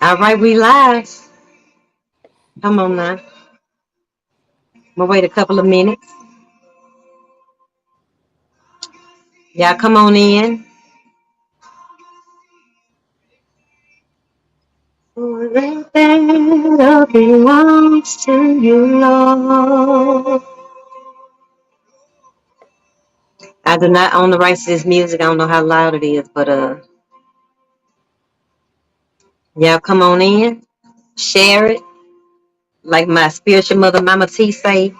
All right, we live. Come on now. We'll wait a couple of minutes. Y'all come on in. That belongs to you, Lord. I do not own the rights to this music. I don't know how loud it is, but y'all come on in. Share it. Like my spiritual mother, Mama T, say,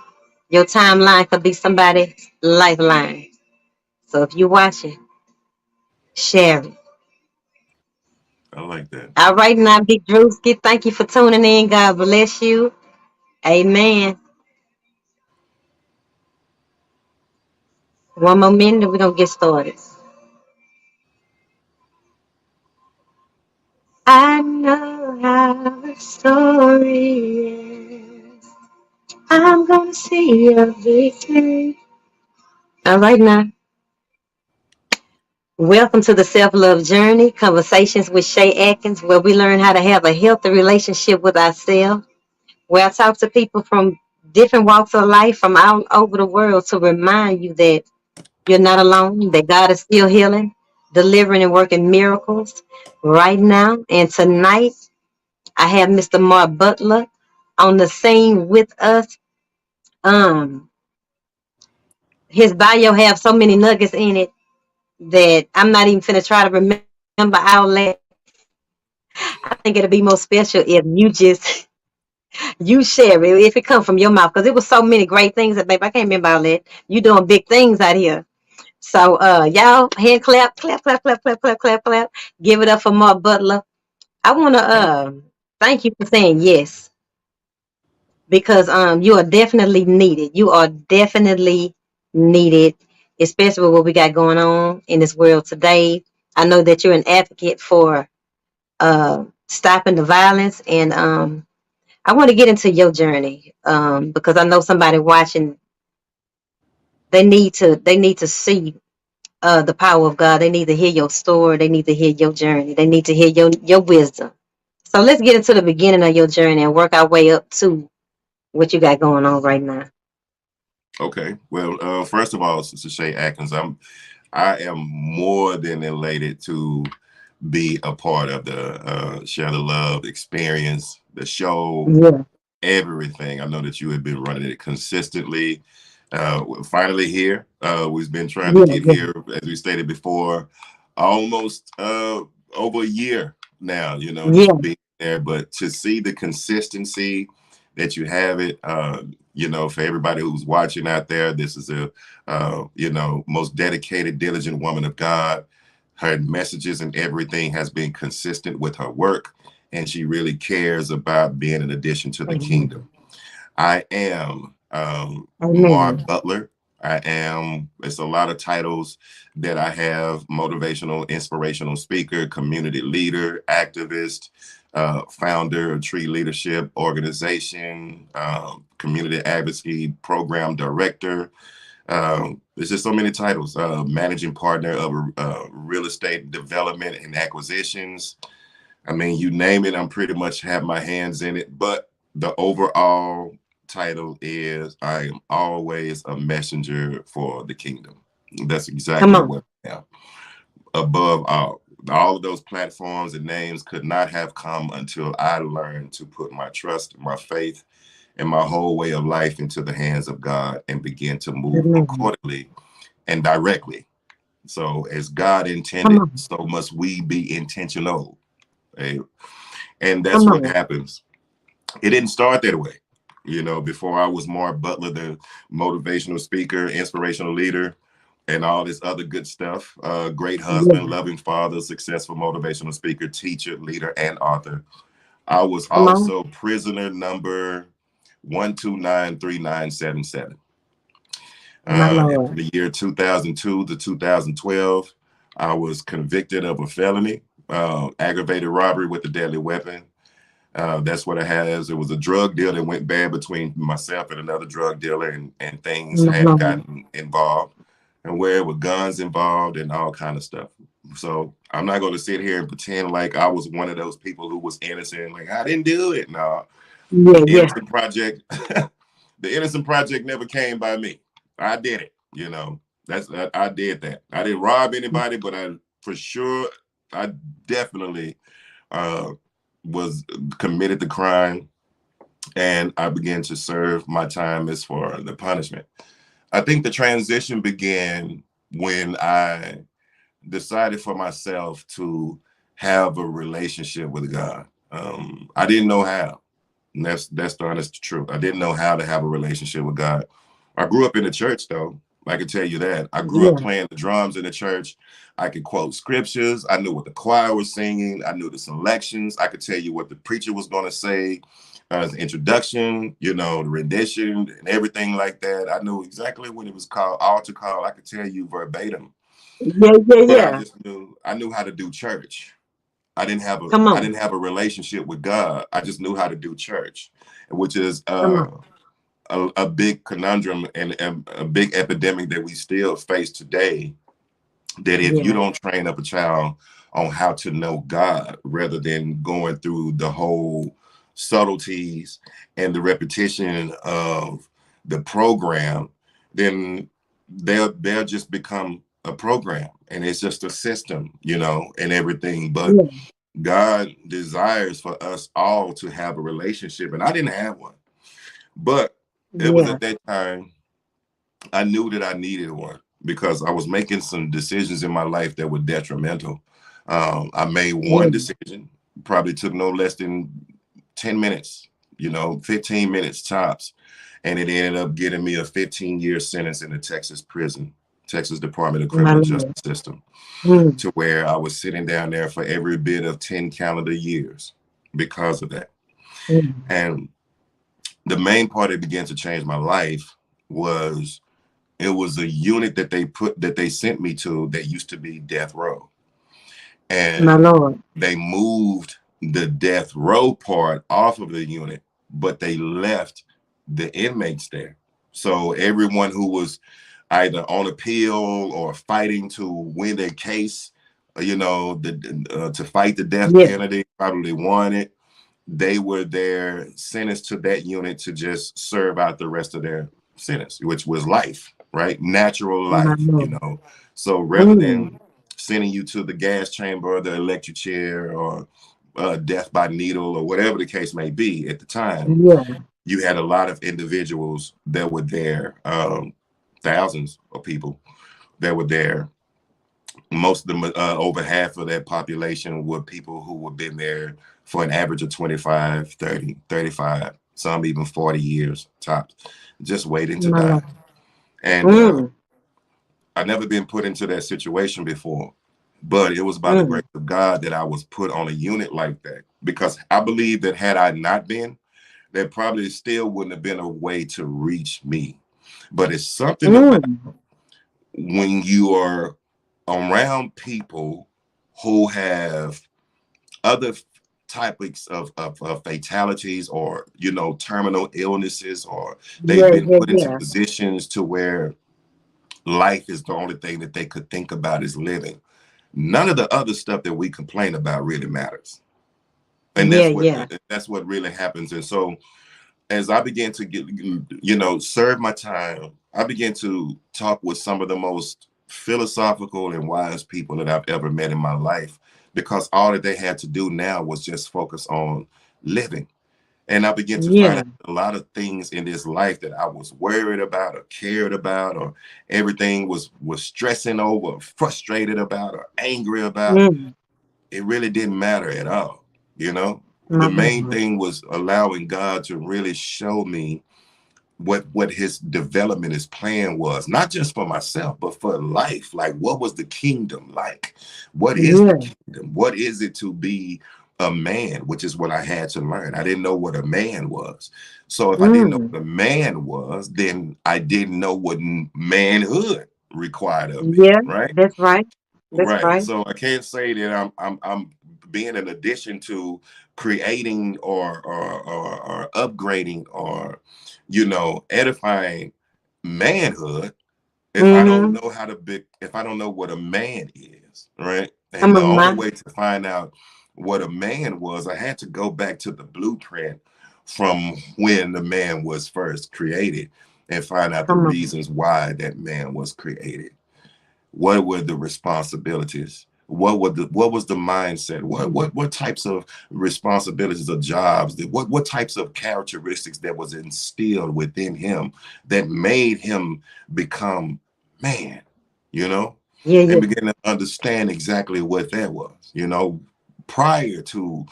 your timeline could be somebody's lifeline. So if you're watching, share it. I like that. All right, now, Big Drewski, thank you for tuning in. God bless you. Amen. One more minute and we're going to get started. I know how the story ends. I'm going to see a victory. All right, now. Welcome to the Self-Love Journey, Conversations with Shei Atkins, where we learn how to have a healthy relationship with ourselves, where I talk to people from different walks of life from all over the world to remind you that you're not alone, that God is still healing, delivering, and working miracles right now. And tonight, I have Mr. Mar Butler on the scene with us. Um, his bio have so many nuggets in it that I'm not even finna try to remember all that. I think it'll be more special if you just you share it, if it comes from your mouth, because it was so many great things that, babe, I can't remember all that. You doing big things out here. So y'all hand clap, clap, clap, clap, clap, clap, clap, clap. Give it up for Mark Butler. I wanna Thank thank you for saying yes, because you are definitely needed. You are definitely needed, especially with what we got going on in this world today. I know that you're an advocate for stopping the violence, and I want to get into your journey because I know somebody watching. They need to see the power of God. They need to hear your story. They need to hear your journey. They need to hear your wisdom. So let's get into the beginning of your journey and work our way up to what you got going on right now. Okay. Well, first of all, Sister Shei Atkins, I am more than elated to be a part of the Share the Love experience, the show, Yeah, everything. I know that you have been running it consistently. We're finally here. We've been trying to yeah, get yeah, here, as we stated before, almost over a year now, just yeah. being there. But to see the consistency that you have it, for everybody who's watching out there, this is a, most dedicated, diligent woman of God. Her messages and everything has been consistent with her work, and she really cares about being an addition to the Amen. kingdom. I am Mar Amen. Butler. It's a lot of titles that I have: motivational, inspirational speaker, community leader, activist, founder of Tree Leadership Organization, community advocacy program director. There's just so many titles. Managing partner of real estate development and acquisitions. I mean, you name it, I'm pretty much have my hands in it. But the overall title is I am always a messenger for the kingdom. That's Come exactly on. what I am. Above all of those platforms and names could not have come until I learned to put my trust, my faith, and my whole way of life into the hands of God and begin to move Amen. accordingly and directly. So, as God Come intended, on. so must we be intentional. eh? And that's Come what on. happens. It didn't start that way. Before I was Mark Butler, the motivational speaker, inspirational leader, and all this other good stuff. Great husband, Yeah. loving father, successful motivational speaker, teacher, leader, and author. I was Come on. also prisoner number 1293977. My In Lord. the year 2002 to 2012, I was convicted of a felony, aggravated robbery with a deadly weapon. That's what it has. It was a drug deal that went bad between myself and another drug dealer, and things My had Lord. gotten involved, and where with guns involved and all kind of stuff. So I'm not going to sit here and pretend like I was one of those people who was innocent. Like I didn't do it. No, Yeah, the yeah. innocent project, the innocent project never came by me. I did it. You know, I did that. I didn't rob anybody, but I for sure, I definitely uh, was committed the crime, and I began to serve my time as for the punishment. I think the transition began when I decided for myself to have a relationship with God. I didn't know how. And that's the honest truth. I didn't know how to have a relationship with God. I grew up in the church though. I can tell you that. I grew up Yeah. playing the drums in the church. I could quote scriptures. I knew what the choir was singing. I knew the selections. I could tell you what the preacher was going to say, the introduction, you know, the rendition and everything like that. I knew exactly what it was called, altar call. I could tell you verbatim. Yeah, yeah, But I yeah. just knew I knew how to do church. Come I on. didn't have a relationship with God. I just knew how to do church, which is Come on. a big conundrum and a big epidemic that we still face today. That if you Yeah. don't train up a child on how to know God, rather than going through the whole subtleties and the repetition of the program, then they'll just become a program and it's just a system, you know, and everything. But Yeah. God desires for us all to have a relationship, and I didn't have one. But it was Yeah. at that time I knew that I needed one because I was making some decisions in my life that were detrimental. I made one Yeah. decision, probably took no less than 10 minutes, you know, 15 minutes tops. And it ended up getting me a 15-year sentence in the Texas prison, Texas Department of My Criminal Lord. Justice System, Mm. to where I was sitting down there for every bit of 10 calendar years because of that. Mm. And the main part that began to change my life was it was a unit that they sent me to that used to be death row. My And Lord. they moved the death row part off of the unit, but they left the inmates there. So everyone who was either on appeal or fighting to win their case, you know, to fight the death Yeah. penalty, probably won it. They were there sentenced to that unit to just serve out the rest of their sentence, which was life, right? Natural My life, you Lord. know. So rather Mm. than sending you to the gas chamber or the electric chair or death by needle or whatever the case may be at the time, Yeah. you had a lot of individuals that were there, thousands of people that were there. Most of them, over half of that population were people who had been there for an average of 25, 30, 35, some even 40 years tops, just waiting to My die. Lord. And Mm. I never been put into that situation before, but it was by the Mm. grace of God that I was put on a unit like that, because I believe that had I not been, there probably still wouldn't have been a way to reach me. But it's something about Mm. when you are around people who have other types of fatalities, or you know, terminal illnesses, or they've Yeah, been yeah, put into yeah. positions to where life is the only thing that they could think about is living. None of the other stuff that we complain about really matters, and Yeah, yeah. that's what really happens. And so as I began to get, you know, serve my time, I began to talk with some of the most philosophical and wise people that I've ever met in my life, because all that they had to do now was just focus on living. And I began to find Yeah. out a lot of things in this life that I was worried about or cared about, or everything was stressing over, frustrated about, or angry about. Mm. It really didn't matter at all. You know, My the main Lord. thing was allowing God to really show me what his development, his plan was, not just for myself but for life. Like, what was the kingdom like? What is the Yeah. kingdom? What is it to be a man? Which is what I had to learn. I didn't know what a man was. So if I didn't know Mm. what a man was, then I didn't know what manhood required of me, Yeah. right? That's right. That's Right. right. So I can't say that I'm being an addition to creating or upgrading or, you know, edifying manhood if I don't Mm-hmm. know how to be, if I don't know what a man is, right? And Come the on, only ma. way to find out what a man was, I had to go back to the blueprint from when the man was first created and find out the Come on. reasons why that man was created. What were the responsibilities? What was the mindset? What types of responsibilities or jobs? What types of characteristics that was instilled within him that made him become man? You know, Yeah, and yeah. begin to understand exactly what that was. You know, prior to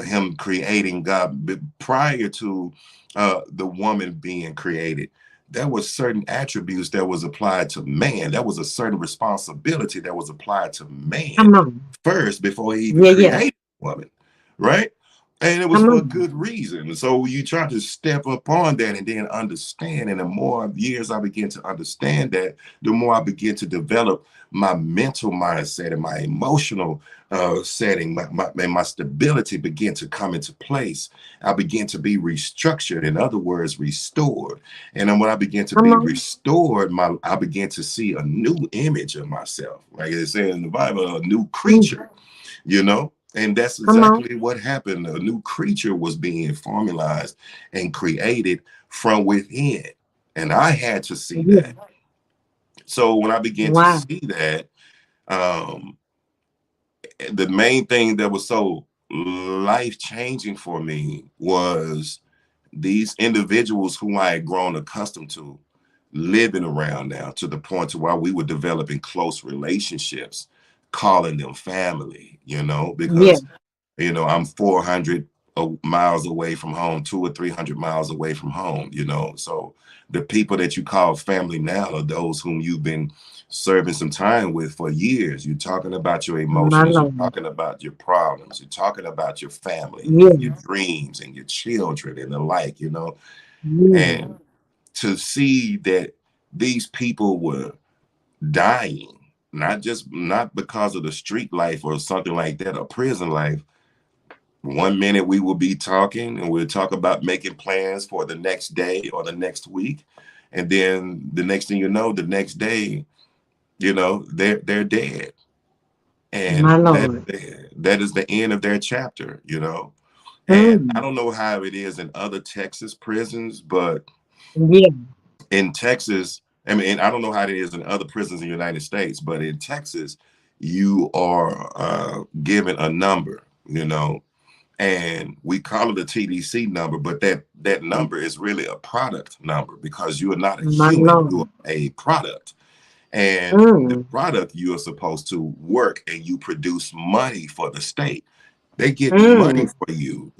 him creating God, prior to the woman being created, there was certain attributes that was applied to man. There was a certain responsibility that was applied to man Come on. first before he even Yeah, yeah. created woman, right? And it was Come for a on. good reason. So you try to step up on that and then understand. And the more years I begin to understand that, the more I begin to develop my mental mindset and my emotional setting, and my stability begin to come into place. I begin to be restructured, in other words, restored. And then when I begin to Come be on. restored, I begin to see a new image of myself. Like it says in the Bible, a new Mm. creature, you know? And that's Come on. exactly what happened. A new creature was being formalized and created from within. And I had to see Yeah. that. So when I began to Wow. see that, um, the main thing that was so life changing for me was these individuals who I had grown accustomed to living around now, to the point to where we were developing close relationships, calling them family, Yeah. because I'm 400 miles away from home, 200 or 300 miles away from home, So the people that you call family now are those whom you've been serving some time with for years. You're talking about your My emotions, you're Lord. talking about your problems, you're talking about your family and Yeah. your dreams and your children and the like. Yeah. And to see that these people were dying, not because of the street life or something like that, or prison life. One minute we will be talking and we'll talk about making plans for the next day or the next week. And then the next thing you know, the next day, they're dead. My And Lord. that is the end of their chapter. And I Mm. don't know how it is in other Texas prisons, but Yeah. in Texas, I mean, and I don't know how it is in other prisons in the United States, but in Texas, you are given a number, and we call it a TDC number, but that number is really a product number because you are not a My human, you Lord. are a product. And the Mm. product, you are supposed to work and you produce money for the state. They get money Mm. for you,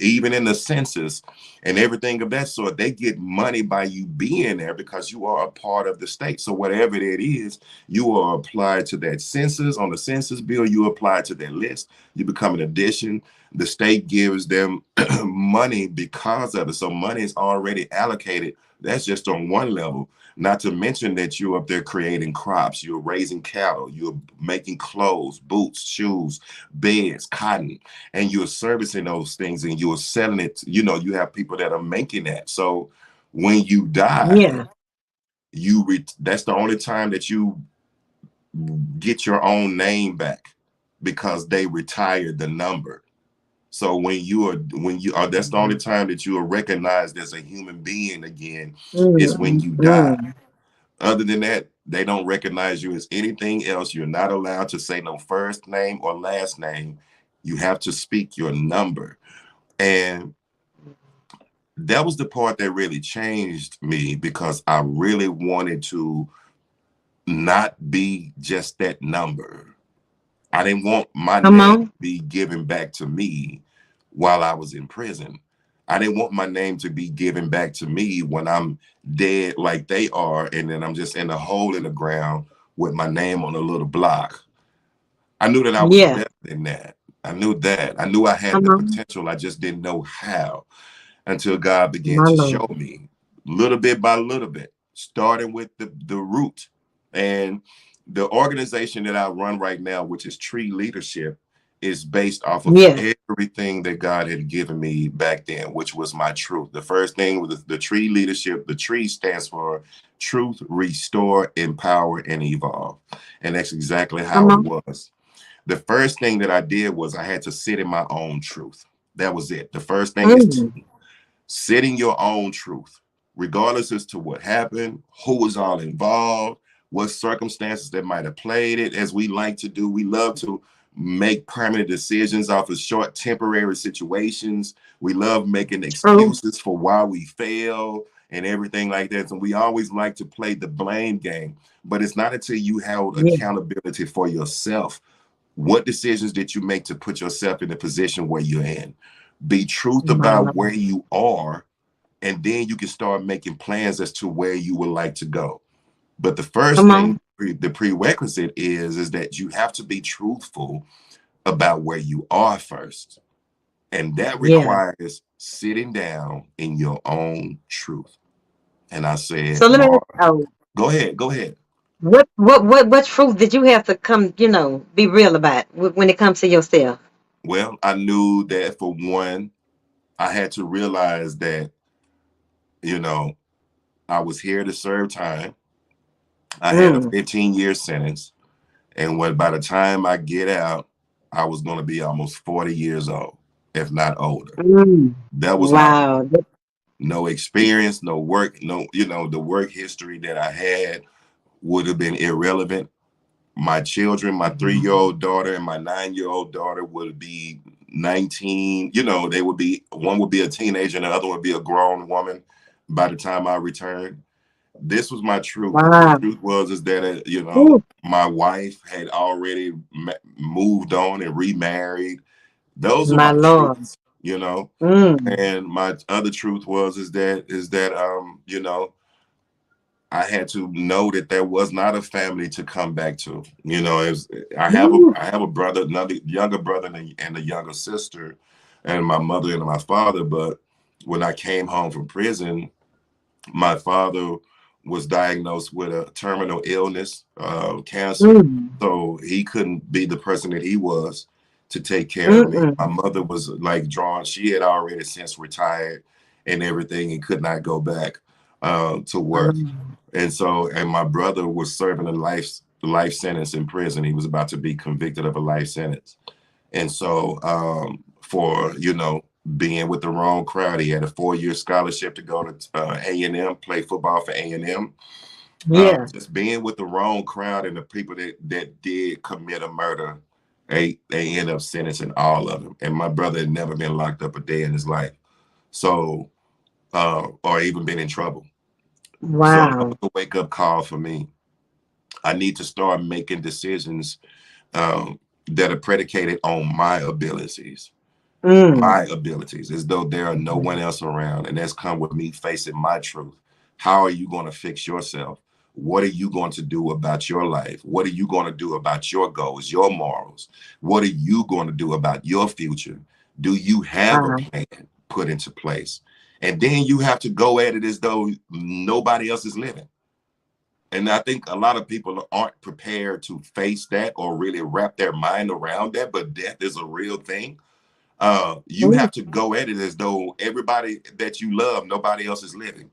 even in the census and everything of that sort. They get money by you being there because you are a part of the state. So whatever it is, you are applied to that census. On the census bill, you apply to that list. You become an addition. The state gives them money because of it. So money is already allocated. That's just on one level. Not to mention that you're up there creating crops, you're raising cattle, you're making clothes, boots, shoes, beds, cotton, and you're servicing those things and you're selling it. You have people that are making that. So when you die, Yeah. that's the only time that you get your own name back because they retired the number. So when you are that's the only time that you are recognized as a human being again is when Mm. you die. Mm. Other than that, they don't recognize you as anything else. You're not allowed to say no first name or last name. You have to speak your number. And that was the part that really changed me because I really wanted to not be just that number. I didn't want my Come name to on. be given back to me while I was in prison. I didn't want my name to be given back to me when I'm dead like they are, and then I'm just in a hole in the ground with my name on a little block. I knew that I was Yeah. better than that. I knew that. I knew I had Come the on. potential. I just didn't know how until God began My to Lord. show me little bit by little bit, starting with the root. And the organization that I run right now, which is Tree Leadership, is based off of Yeah. everything that God had given me back then, which was my truth. The first thing was the Tree Leadership. The tree stands for truth, restore, empower, and evolve. And that's exactly how Come it on. was. The first thing that I did was I had to sit in my own truth. That was it. The first thing is Mm. setting your own truth, regardless as to what happened, who was all involved, what circumstances that might have played it. As we like to do, we love to make permanent decisions off of short temporary situations. We love making True. excuses for why we fail and everything like that. And we always like to play the blame game. But it's not until you held Yeah. accountability for yourself. What decisions did you make to put yourself in the position where you're in? Be truth My about where Lord. you are, and then you can start making plans as to where you would like to go. But the first Come thing, on. the prerequisite is that you have to be truthful about where you are first. And that Yeah. requires sitting down in your own truth. And I said, So let me ask, Mar, oh, go ahead, go ahead. what truth did you have to come, be real about when it comes to yourself? Well, I knew that for one, I had to realize that, you know, I was here to serve time. I had a Mm. 15-year sentence. And when by the time I get out, I was going to be almost 40 years old, if not older. Mm. That was my Wow. no experience, no work, no, the work history that I had would have been irrelevant. My children, my 3-year-old daughter and my 9-year-old daughter would be 19. They would be, one would be a teenager and the other would be a grown woman by the time I returned. This was my truth. The Wow. truth was is that Ooh, my wife had already moved on and remarried. Those are my my Lord. truths, you know. Mm. And my other truth was is that I had to know that there was not a family to come back to. I have a Ooh. I have a brother, another younger brother and a younger sister, and my mother and my father. But when I came home from prison, my father was diagnosed with a terminal illness, cancer. Mm. So he couldn't be the person that he was to take care of me. Mm-mm. My mother was like drawn. She had already since retired and everything and could not go back to My work. Lord. And my brother was serving a life sentence in prison. He was about to be convicted of a life sentence. And so for, being with the wrong crowd, he had a 4-year scholarship to go to A&M, play football for A&M. Yeah. Just being with the wrong crowd and the people that did commit a murder, they end up sentencing all of them. And my brother had never been locked up a day in his life. So, or even been in trouble. So that was Wow. a wake up call for me. I need to start making decisions that are predicated on Mm. my abilities, as though there are no one else around. And that's come with me facing my truth. How are you going to fix yourself? What are you going to do about your life? What are you going to do about your goals, your morals? What are you going to do about your future? Do you have a Wow. plan put into place? And then you have to go at it as though nobody else is living. And I think a lot of people aren't prepared to face that or really wrap their mind around that. But death is a real thing. You Mm. have to go at it as though everybody that you love, nobody else is living.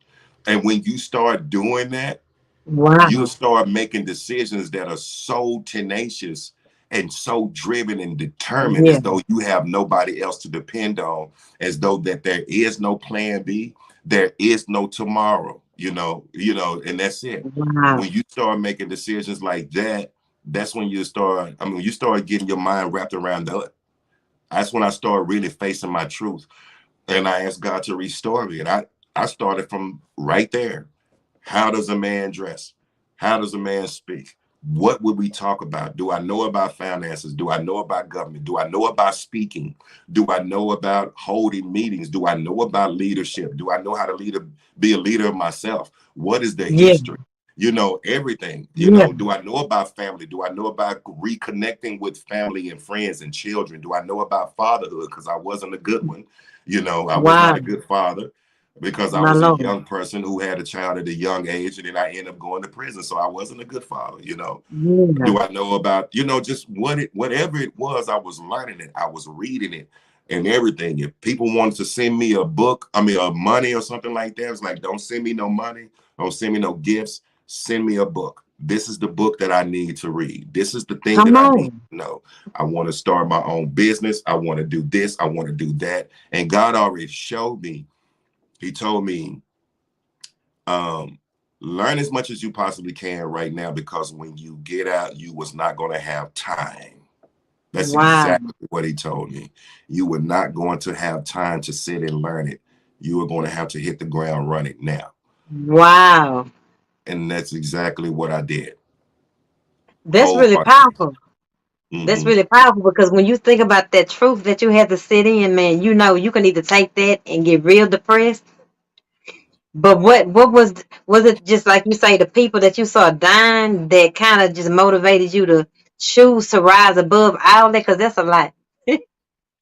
And when you start doing that, you'll Wow. start making decisions that are so tenacious and so driven and determined Yeah. as though you have nobody else to depend on, as though that there is no plan B, there is no tomorrow, and that's it. Wow. When you start making decisions like that, that's when you start getting your mind wrapped around that. That's when I started really facing my truth. And I asked God to restore me. And I started from right there. How does a man dress? How does a man speak? What would we talk about? Do I know about finances? Do I know about government? Do I know about speaking? Do I know about holding meetings? Do I know about leadership? Do I know how to be a leader of myself? What is the Yeah. history? Everything. Yeah. Do I know about family? Do I know about reconnecting with family and friends and children? Do I know about fatherhood? Because I wasn't a good one. I was not Wow. a good father because I My was a Lord. young person who had a child at a young age, and then I ended up going to prison. So I wasn't a good father. Yeah. Do I know about, just whatever it was, I was learning it, I was reading it and everything. If people wanted to send me a book, money or something like that, it's like, don't send me no money, don't send me no gifts, send me a book. This is the book that I need to read. This is the thing that Come I need on. to know. I want to start my own business. I want to do this. I want to do that. And God already showed me. He told me, um, learn as much as you possibly can right now, because when you get out, you was not going to have time. That's Wow. exactly what he told me. You were not going to have time to sit and learn it. You were going to have to hit the ground running now. Wow. And that's exactly what I did. That's really Wholeheartedly. powerful. That's Hmm. really powerful because when you think about that truth that you had to sit in, man, you know you can either take that and get real depressed. But what was it just like you say, the people that you saw dying that kind of just motivated you to choose to rise above all that? Because that's a lot.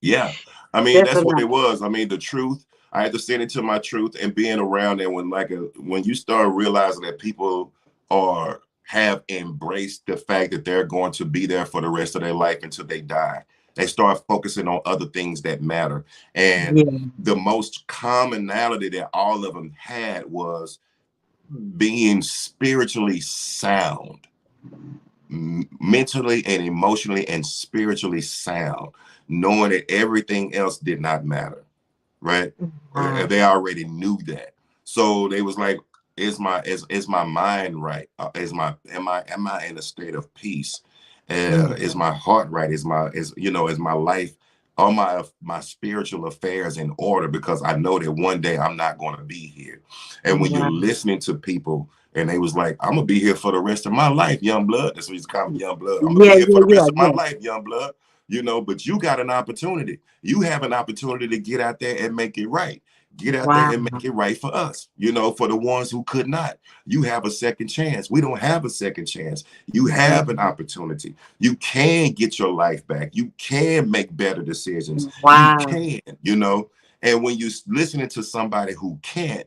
Yeah. I mean, That's a that's what lot. it was. I mean, the truth, I had to sit into my truth, and being around there when you start realizing that people have embraced the fact that they're going to be there for the rest of their life until they die. They start focusing on other things that matter. And Yeah. the most commonality that all of them had was being spiritually sound, mentally and emotionally and spiritually sound, knowing that everything else did not matter, right? Wow. They already knew that. So they was like, is my mind right? Am I in a state of peace? Mm. Is my heart right? Is my life, all my spiritual affairs in order? Because I know that one day I'm not going to be here. And when you're Wow. listening to people, and they was like, I'm gonna be here for the rest of my life, young blood. That's what he's calling me, young blood. I'm gonna be Yeah, here for yeah, the yeah, rest of my yeah. life, young blood. But you got an opportunity. You have an opportunity to get out there and make it right. Get out there Wow. and make it right for us. For the ones who could not. You have a second chance. We don't have a second chance. You have an opportunity. You can get your life back. You can make better decisions. You Wow. can. And when you're listening to somebody who can't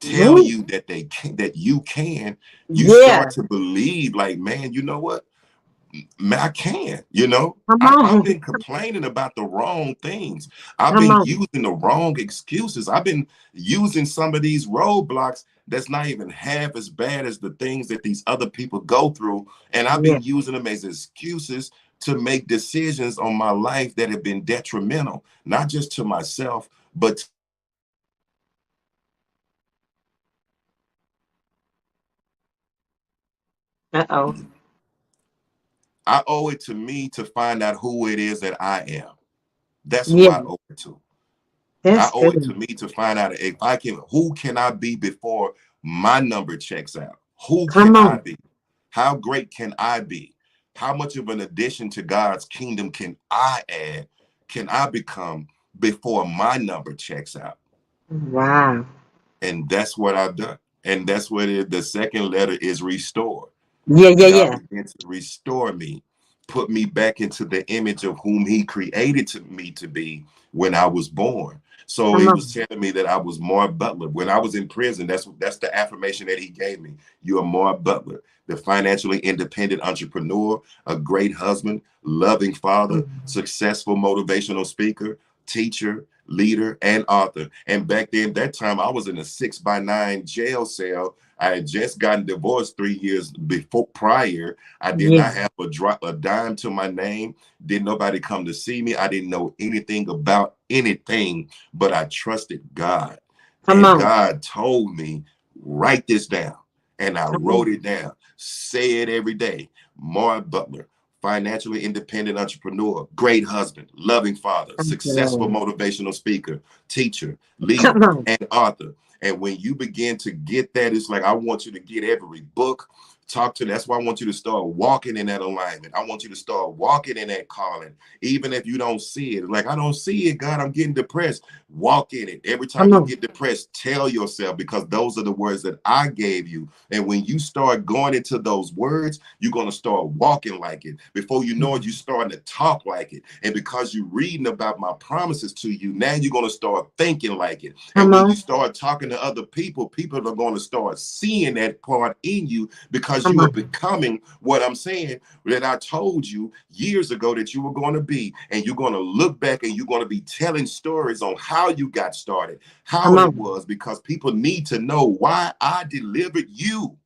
tell Woo. you that they can, that you can, you Yeah. start to believe, like, man, you know what? Man, I can. Come I've on. been complaining about the wrong things. I've Come been on. using the wrong excuses. I've been using some of these roadblocks that's not even half as bad as the things that these other people go through. And I've Yeah. been using them as excuses to make decisions on my life that have been detrimental, not just to myself, but to the people that I love. And I owe it to me to find out who it is that I am. Uh-oh. I owe it to me to find out who it is that I am. That's who Yeah. I owe it to. I That's owe it to good. me to find out who can I be before my number checks out? Who Come can I on. be? How great can I be? How much of an addition to God's kingdom can I add? Can I become before my number checks out? Wow. And that's what I've done. And that's what the second letter is: restore. Yeah, yeah, God yeah. began to restore me, put me back into the image of whom He created me to be when I was born. So Come He was on. telling me that I was Mar Butler. When I was in prison, that's the affirmation that He gave me. You are Mar Butler, the financially independent entrepreneur, a great husband, loving father, Mm. successful motivational speaker, teacher, leader, and author. And back then, that time, I was in a 6x9 jail cell. I had just gotten divorced 3 years before prior. I did Yeah. not have a dime to my name. Didn't nobody come to see me. I didn't know anything about anything, but I trusted God. Come And on. God told me, write this down. And I Come wrote on. it down. Say it every day. Mar Butler, financially independent entrepreneur, great husband, loving father, Thank you, successful Lord. motivational speaker, teacher, leader, Come on. and author. And when you begin to get that, it's like I want you to get every book, talk to. That's why I want you to start walking in that alignment. I want you to start walking in that calling, even if you don't see it. Like, I don't see it, God, I'm getting depressed. Walk in it. Every time Come you on. get depressed, tell yourself, because those are the words that I gave you. And when you start going into those words, you're going to start walking like it. Before you know it, you're starting to talk like it. And because you're reading about my promises to you, now you're going to start thinking like it. And Come when you on. start talking to other people, people are going to start seeing that part in you, because Come you are on. becoming what I'm saying that I told you years ago that you were going to be. And you're going to look back and you're going to be telling stories on how you got started, how Come it on. was, because people need to know why I delivered you.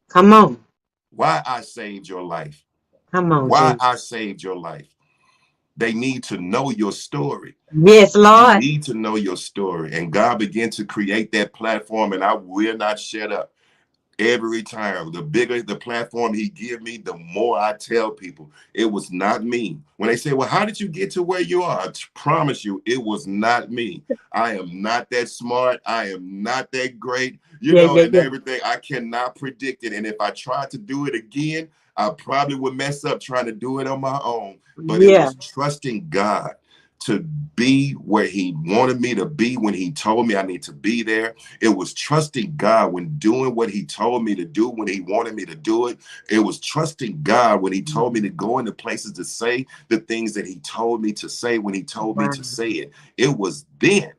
Come on. why I saved your life, Come on, why Jesus. I saved your life. They need to know your story. Yes, You Lord. need to know your story. And God began to create that platform, and I will not shut up. Every time, the bigger the platform he give me, the more I tell people it was not me. When they say, well, how did you get to where you are? I promise you, it was not me. I am not that smart. I am not that great, Yeah, yeah, and yeah. everything. I cannot predict it. And if I tried to do it again, I probably would mess up trying to do it on my own. But it Yeah. was trusting God to be where he wanted me to be when he told me I need to be there. It was trusting God when doing what he told me to do when he wanted me to do it. It was trusting God when he told me to go into places to say the things that he told me to say when he told me Wow. to say it. It was then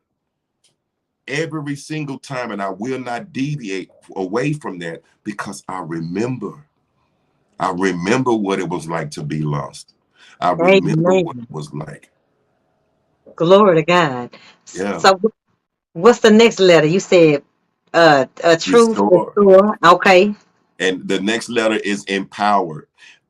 every single time, and I will not deviate away from that because I remember. I remember what it was like to be lost. I remember what Amen. it was like. Glory to God. Yeah. So what's the next letter? You said a truth, Restore. restore. Okay. And the next letter is empowered.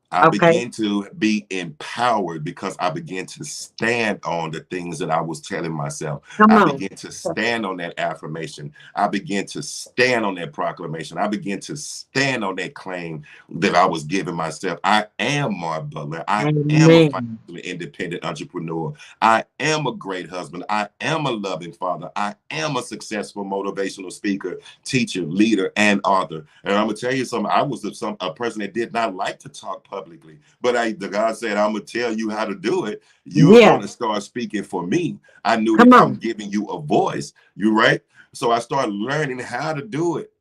I Okay. began to be empowered because I began to stand on the things that I was telling myself. Come I on. began to stand on that affirmation. I began to stand on that proclamation. I began to stand on that claim that I was giving myself. I am Mar Butler. I am a Amen. financially independent entrepreneur. I am a great husband. I am a loving father. I am a successful motivational speaker, teacher, leader, and author. And I'm gonna tell you something. I was a person that did not like to talk publicly, but the God said, "I'm gonna tell you how to do it. You're Yeah. gonna start speaking for me." I knew Come that I'm on. giving you a voice. You right? So I started learning how to do it.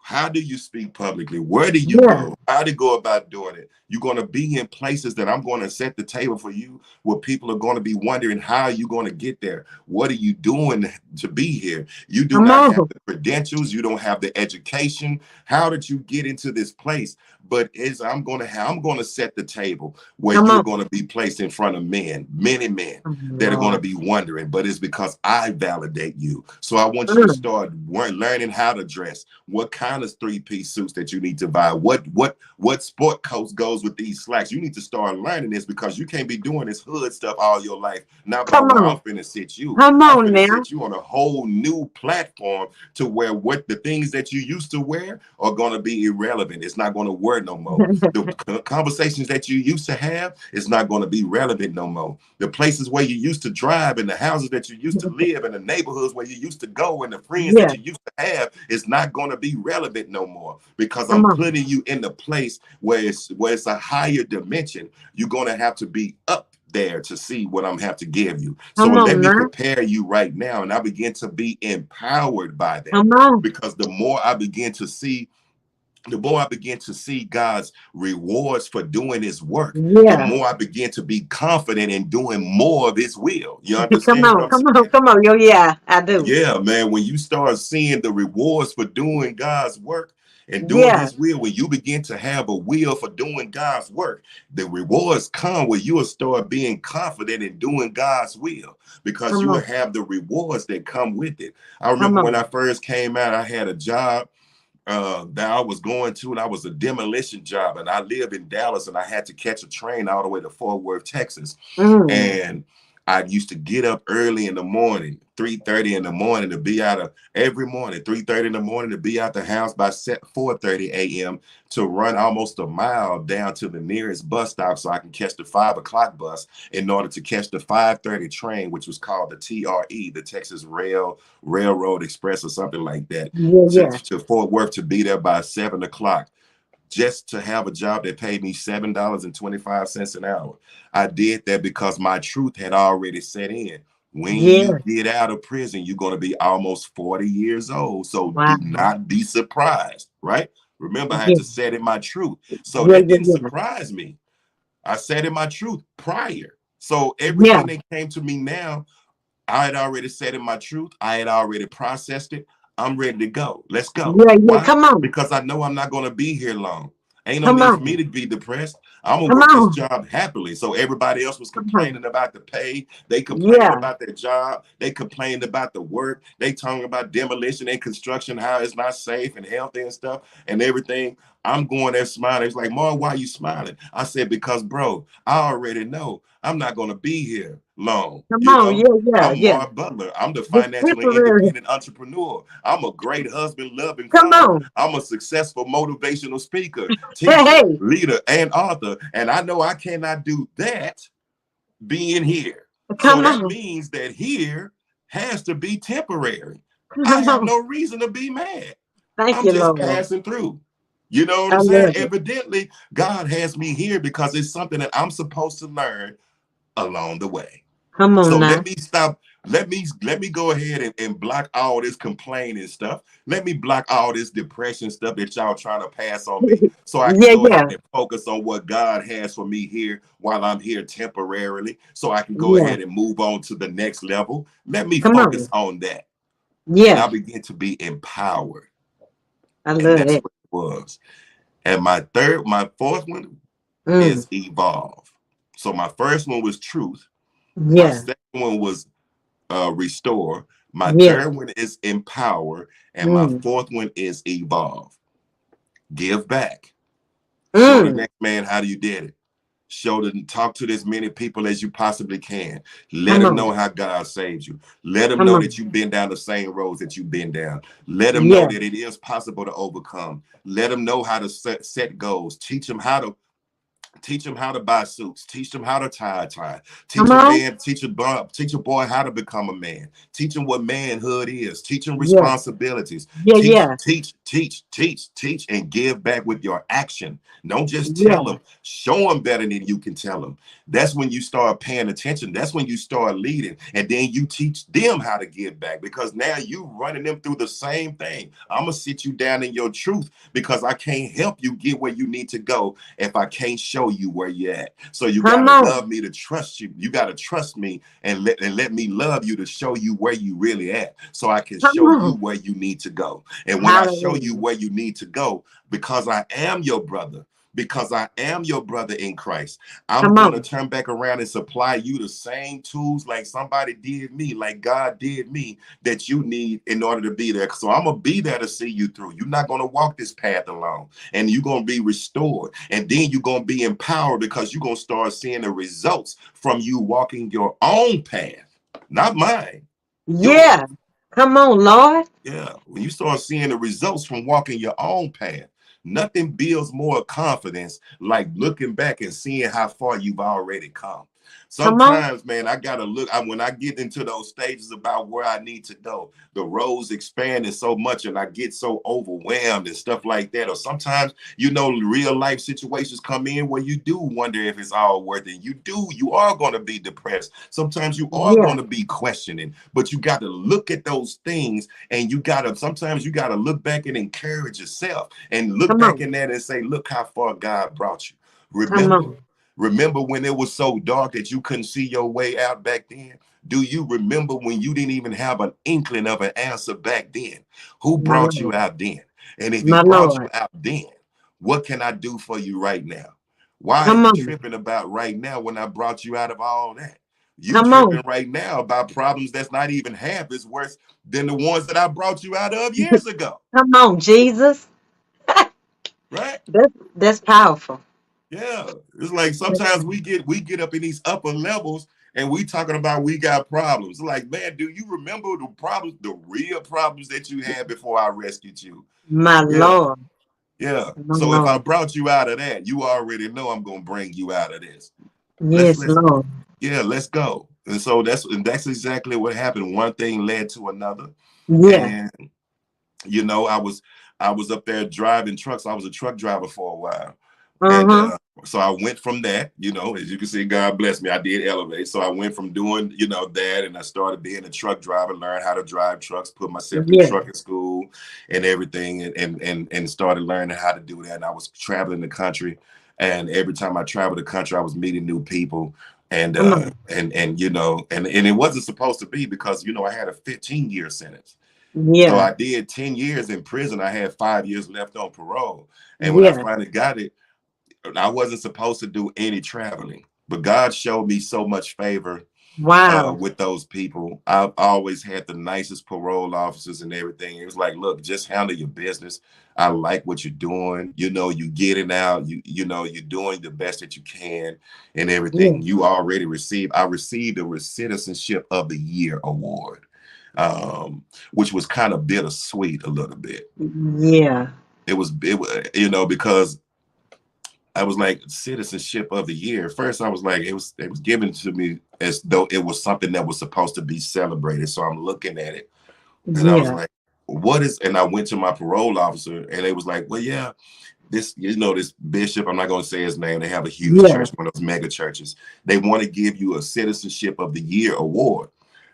How do you speak publicly? Where do you Yeah. go? How to go about doing it? You're going to be in places that I'm going to set the table for you where people are going to be wondering how you're going to get there. What are you doing to be here? You do Come not have on. the credentials. You don't have the education. How did you get into this place? But I'm going to set the table where Come you're on. going to be placed in front of men, many men Oh, that are going to Lord. be wondering, but it's because I validate you. So I want you to Mm. start learning how to dress, what kind of three-piece suits that you need to buy, what sport coat goes with these slacks. You need to start learning this because you can't be doing this hood stuff all your life. Not by Come where on. I'm finna sit you. Come I'm on finna now. sit you on a whole new platform to where what the things that you used to wear are gonna be irrelevant. It's not gonna work no more. The conversations that you used to have is not gonna be relevant no more. The places where you used to drive and the houses that you used to live and the neighborhoods where you used to go and the friends that Yeah. you used to have is not going to be relevant no more because Come I'm on. putting you in the place where it's a higher dimension. You're going to have to be up there to see what I'm have to give you. So Come let on me now. prepare you right now, and I begin to be empowered by that Come on. because the more I begin to see God's rewards for doing his work, the Yeah. more I begin to be confident in doing more of his will. You Come understand what on. I'm Come on. saying? Come on. Yo, yeah, I do. Yeah, man, when you start seeing the rewards for doing God's work and doing Yeah. his will, when you begin to have a will for doing God's work, the rewards come where you will start being confident in doing God's will because Come you will on. have the rewards that come with it. I Come remember when on. I first came out, I had a job that I was going to, and I was a demolition job, and I live in Dallas, and I had to catch a train all the way to Fort Worth, Texas, Mm. and I used to get up early in the morning, 3:30 in the morning to be out of every morning, 3:30 in the morning to be out the house by 4:30 a.m. to run almost a mile down to the nearest bus stop so I can catch the 5 o'clock bus in order to catch the 5:30 train, which was called the TRE, the Texas Railroad Express or something like that, Yeah, to, yeah. to Fort Worth to be there by 7 o'clock just to have a job that paid me $7.25 an hour. I did that because my truth had already set in. When you Yeah. get out of prison, you're going to be almost 40 years old. So Wow. do not be surprised, right? Remember, I had Yeah. to set in my truth. So Yeah, that yeah, didn't yeah. surprise me. I said in my truth prior. So Yeah. everything that came to me now, I had already said in my truth. I had already processed it. I'm ready to go. Let's go. Yeah, yeah. Why? Come on. Because I know I'm not going to be here long. Ain't no Come need for me on. to be depressed. I'm gonna Come work this on. job happily. So everybody else was Come on. complaining about the pay. They complained Yeah. about their job. They complained about the work. They talking about demolition and construction, how it's not safe and healthy and stuff and everything. I'm going there smiling. He's like, Mar, why are you smiling? I said, because, bro, I already know I'm not going to be here long. Come You on. know, Yeah, yeah, I'm yeah. Mar Butler. I'm the This financially temporary. independent entrepreneur. I'm a great husband, loving Come father. on. I'm a successful motivational speaker, Hey, teacher, hey. leader, and author. And I know I cannot do that being here. So Come that on. means that here has to be temporary. I Come have on. no reason to be mad. Thank I'm you, just Lord. passing through. You know what I I'm saying? love it. Evidently, God has me here because it's something that I'm supposed to learn along the way. Come So on now. let me stop. Let me go ahead and block all this complaining stuff. Let me block all this depression stuff that y'all trying to pass on me, so I can Yeah, go ahead yeah, and focus on what God has for me here while I'm here temporarily, so I can go yeah. ahead and move on to the next level. Let me Come focus on. on that, and Yeah. I begin to be empowered, I and love that's it. what it was. And my fourth one Mm. is evolve. So my first one was truth. My Yeah. second one was restore. My Yeah. third one is empower, and my Mm. fourth one is evolve. Give back. Show the Mm. next man how you did it. Show them, talk to as many people as you possibly can. Let Come them on. know how God saved you. Let them Come know that on. you've been down the same roads that you've been down. Let them know Yeah. that it is possible to overcome. Let them know how to set goals. Teach them how to buy suits. Teach them how to tie a tie. Come Teach a on. man, teach a boy how to become a man. Teach them what manhood is. Teach them Yeah. responsibilities. Yeah, Teach, yeah. teach, teach, teach, teach, and give back with your action. Don't just tell Yeah. them. Show them better than you can tell them. That's when you start paying attention. That's when you start leading, and then you teach them how to give back, because now you running them through the same thing. I'm gonna sit you down in your truth, because I can't help you get where you need to go if I can't show you where you're at. So you got Come to on. love me to trust you. You got to trust me and let me love you to show you where you really at, so I can Come show you on. where you need to go. And when I show you Hallelujah. where you need to go, because I am your brother, because I am your brother in Christ, I'm Come going to on. turn back around and supply you the same tools like somebody did me, like God did me, that you need in order to be there. So I'm going to be there to see you through. You're not going to walk this path alone, and you're going to be restored. And then you're going to be empowered, because you're going to start seeing the results from you walking your own path, not mine, yours. Yeah. Come on, Lord. Yeah, when you start seeing the results from walking your own path, nothing builds more confidence like looking back and seeing how far you've already come. Come on. Sometimes, man, I gotta look. When I get into those stages about where I need to go, the roads expanding so much, and I get so overwhelmed and stuff like that. Or sometimes, real life situations come in where you do wonder if it's all worth it. You are going to be depressed. Sometimes you are Yeah. going to be questioning, but you got to look at those things, and sometimes you gotta look back and encourage yourself, and look Come back on. in that and say, look how far God brought you. Come Remember, on. remember when it was so dark that you couldn't see your way out back then? Do you remember when you didn't even have an inkling of an answer back then? Who My brought you Lord. out then? And if he My brought you Lord. out then, what can I do for you right now? Why are Come you on. tripping about right now when I brought you out of all that? You Come tripping on. right now about problems that's not even half as worse than the ones that I brought you out of years ago, Come on, Jesus. right? That's powerful. Yeah, it's like sometimes we get up in these upper levels, and we talking about we got problems. Like, man, do you remember the problems, the real problems that you had before I rescued you? My Yeah, Lord. yeah. My So if I Lord. brought you out of that, you already know I'm gonna bring you out of this. Let's Yes, let's Lord. Yeah, let's go. And so that's exactly what happened. One thing led to another, Yeah. and I was up there driving trucks. I was a truck driver for a while, and Uh-huh. so I went from that. As you can see, God bless me. I did elevate. So I went from doing that, and I started being a truck driver, learned how to drive trucks, put myself through Yeah. trucking school and everything, and started learning how to do that. And I was traveling the country, and every time I traveled the country, I was meeting new people. And Come on. and it wasn't supposed to be, because I had a 15-year sentence. So Yeah. I did 10 years in prison. I had 5 years left on parole. And when I Yeah. finally got it, I wasn't supposed to do any traveling. But God showed me so much favor Wow. with those people. I've always had the nicest parole officers and everything. It was like, look, just handle your business. I like what you're doing. You know, you get it out. You know, you're doing the best that you can and Yeah. everything. You already received. I received a Citizenship of the Year award, which was kind of bittersweet a little bit. Yeah. You know, because I was like Citizenship of the Year. First, I was like, it was given to me as though it was something that was supposed to be celebrated. So I'm looking at it, and I was Yeah. like, what is? And I went to my parole officer, and they was like, well, yeah, this, you know, this bishop. I'm not going to say his name. They have a huge Yeah. church, one of those mega churches. They want to give you a Citizenship of the Year award.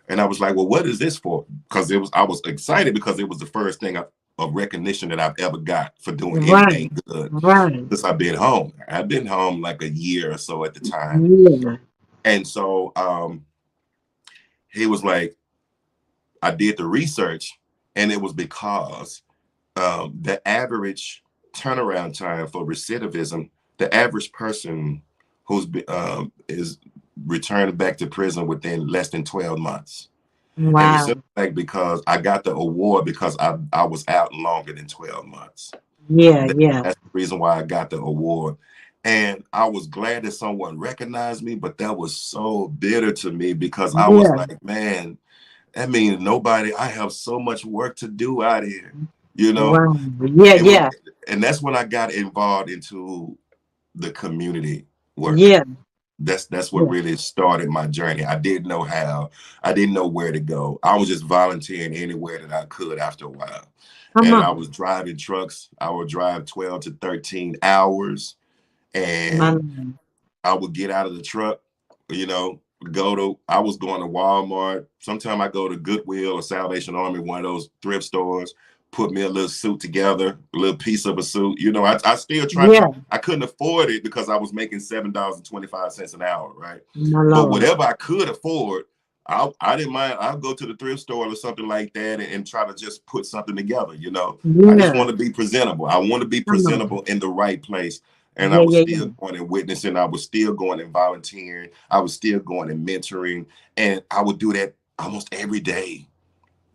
And I was like, well, what is this for? Because I was excited because it was the first thing of recognition that I've ever got for doing Right. anything good Right. since I've been home. I've been home like a year or so at the time. Yeah. And so he was like, I did the research, and it was because the average turnaround time for recidivism, the average person is returned back to prison within less than 12 months. And the Wow. simple fact, because I got the award because I was out longer than 12 months. Yeah. Yeah. That's the reason why I got the award. And I was glad that someone recognized me, but that was so bitter to me because I was Yeah. like, man, that means nobody, I have so much work to do out here, you know? Wow. Yeah. It was, Yeah. and that's when I got involved into the community work. Yeah. That's what Yeah. really started my journey. I didn't know how, I didn't know where to go. I was just volunteering anywhere that I could after a while. Come And I on. was driving trucks. I would drive 12 to 13 hours, My and Lord. I would get out of the truck, you know, I was going to Walmart. Sometimes I go to Goodwill or Salvation Army, one of those thrift stores, put me a little suit together, a little piece of a suit. You know, I still Yeah. I couldn't afford it because I was making $7.25 an hour, right? My But Lord. whatever I could afford, I didn't mind. I'll go to the thrift store or something like that and try to just put something together, you know. I just Yeah. want to be presentable. I want to be Come on. presentable in the right place. And I Yeah. was Yeah. still Yeah. going and witnessing. I was still going and volunteering. I was still going and mentoring. And I would do that almost every day,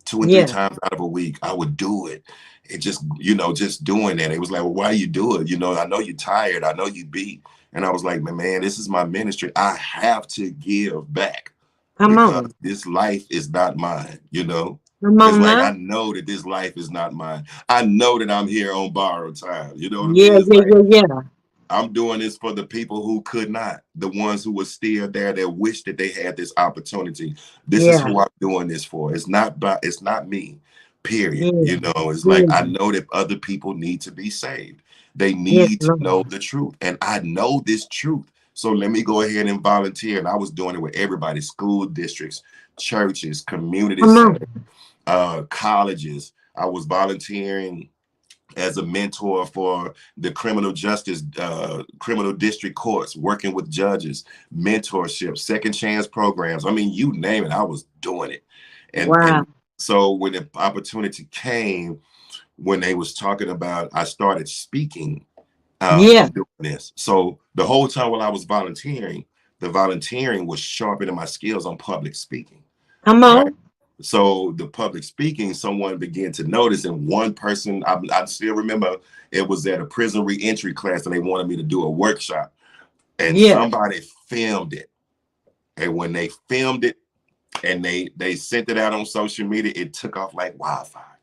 two and three Yeah. times out of a week. I would do it. It just, you know, just doing that. It was like, well, why you do it? You know, I know you're tired. I know you beat. And I was like, man, this is my ministry. I have to give back Come because on. this life is not mine, you know? Come It's on like, now. I know that this life is not mine. I know that I'm here on borrowed time. You know what I mean? Yeah. It's Yeah. like, Yeah. Yeah. I'm doing this for the people who could not, the ones who were still there that wish that they had this opportunity. This is Yeah. who I'm doing this for. It's not me, period. Yeah. You know, it's like I Yeah. know that other people need to be saved. They Yes, need to know Lord. the truth. And I know this truth. So let me go ahead and volunteer. And I was doing it with everybody, school districts, churches, community Come centers, on. colleges. I was volunteering as a mentor for the criminal district courts, working with judges, mentorship, second chance programs. I mean, you name it, I was doing it. And Wow. so when the opportunity came, when they was talking about, I started speaking Yeah. and doing this. So the whole time while I was volunteering, the volunteering was sharpening my skills on public speaking, Come right? on. So the public speaking, someone began to notice, and one person, I still remember, it was at a prison reentry class, and they wanted me to do a workshop, and Yeah. somebody filmed it. And when they filmed it and they sent it out on social media, it took off like wildfire.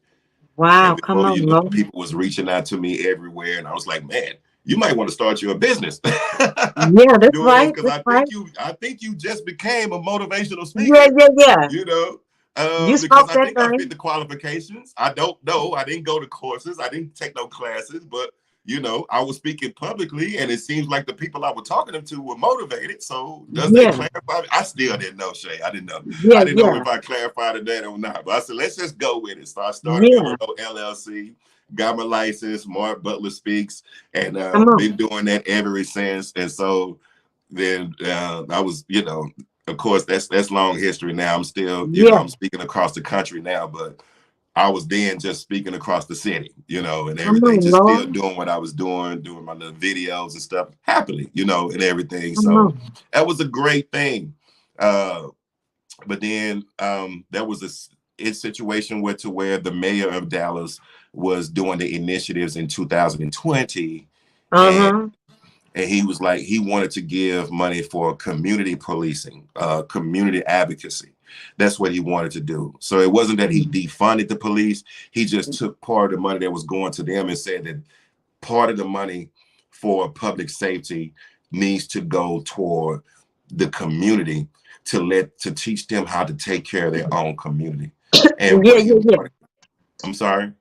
Wow. And Come before on, you know, Lord. people was reaching out to me everywhere, and I was like, man, you might want to start your business Yeah. That's doing this right. because That's right. I think you just became a motivational Yeah. speaker, Yeah. Yeah. you know, You because spoke I that think I fit thing. the qualifications. I don't know. I didn't go to courses. I didn't take no classes, but you know, I was speaking publicly, and it seems like the people I was talking to were motivated. So does that Yeah. clarify? I still didn't know, Shay. I didn't know. Yeah. I didn't know Yeah. if I clarified that or not. But I said, let's just go with it. So I started me a Yeah. little LLC, got my license, Mar Butler Speaks, and Come on. been doing that ever since. And so then I was, you know, of course, that's long history now. I'm still, you know, Yeah. I'm speaking across the country now, but I was then just speaking across the city, you know, and Come everything, on, just still Lord. doing what I was doing my little videos and stuff happily, you know, and everything. Come So on. that was a great thing. Uh, But then there was situation where the mayor of Dallas was doing the initiatives in 2020, and Uh-huh. he was like, he wanted to give money for community policing, community advocacy. That's what he wanted to do. So it wasn't that he defunded the police. He just took part of the money that was going to them and said that part of the money for public safety needs to go toward the community to teach them how to take care of their own community. And Yeah, what he yeah, yeah. wanted, I'm sorry.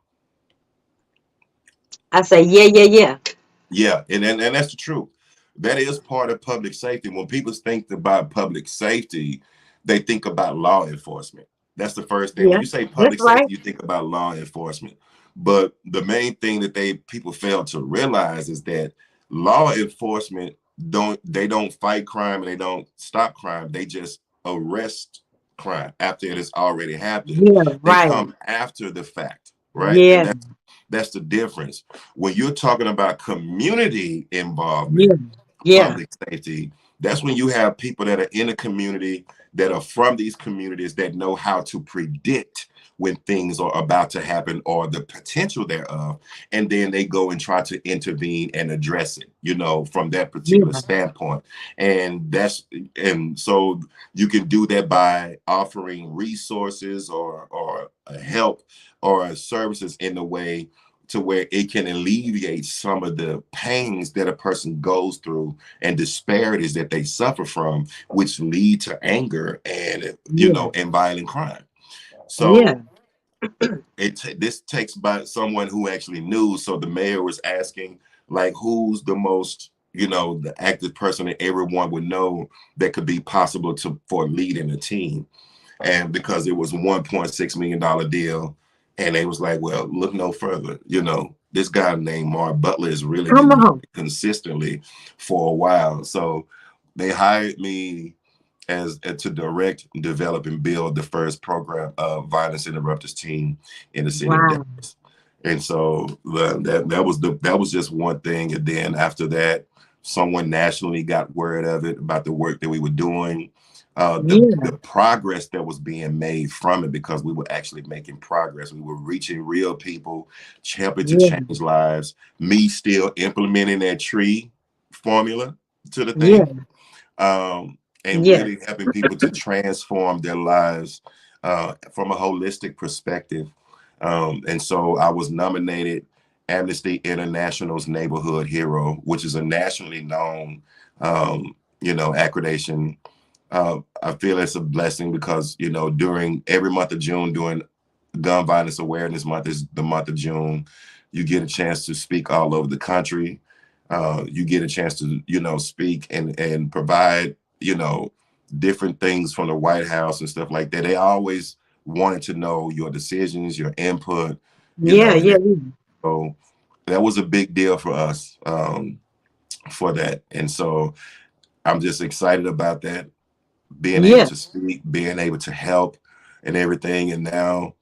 I say, yeah, yeah, yeah. Yeah, and that's the truth. That is part of public safety. When people think about public safety, they think about law enforcement. That's the first thing. When Yeah. you say That's public right. safety, you think about law enforcement. But the main thing that people fail to realize is that law enforcement don't fight crime and they don't stop crime. They just arrest crime after it has already happened. Yeah, They right. come after the fact, right? And Yeah, that's the difference. When you're talking about community involvement, yeah, yeah, public safety, that's when you have people that are in the community, that are from these communities, that know how to predict when things are about to happen or the potential thereof, and then they go and try to intervene and address it, from that particular yeah, standpoint. And so you can do that by offering resources or help or services in a way to where it can alleviate some of the pains that a person goes through and disparities that they suffer from, which lead to anger and yeah, and violent crime. yeah. So this takes by someone who actually knew. So the mayor was asking, like, who's the most the active person that everyone would know that could be possible for leading a team. And because it was $1.6 million deal, and they was like, well, look no further. This guy named Mar Butler has really Come been doing on. it consistently for a while. So they hired me as to direct, develop, and build the first program of violence interrupters team in the city of Wow. Dallas. And so that was just one thing. And then after that, someone nationally got word of it about the work that we were doing, Yeah, the progress that was being made from it, because we were actually making progress. We were reaching real people, helping to yeah, change lives. Me still implementing that tree formula to the yeah, thing, and yeah. really helping people to transform their lives from a holistic perspective. And so I was nominated Amnesty International's Neighborhood Hero, which is a nationally known, accreditation. I feel it's a blessing because, during every month of June, during Gun Violence Awareness Month is the month of June, you get a chance to speak all over the country. You get a chance to, speak and provide, different things from the White House and stuff like that. They always wanted to know your decisions, your input, Yeah, and yeah, so that was a big deal for us, for that. And so I'm just excited about that, being able yeah, to speak, being able to help, and everything. And now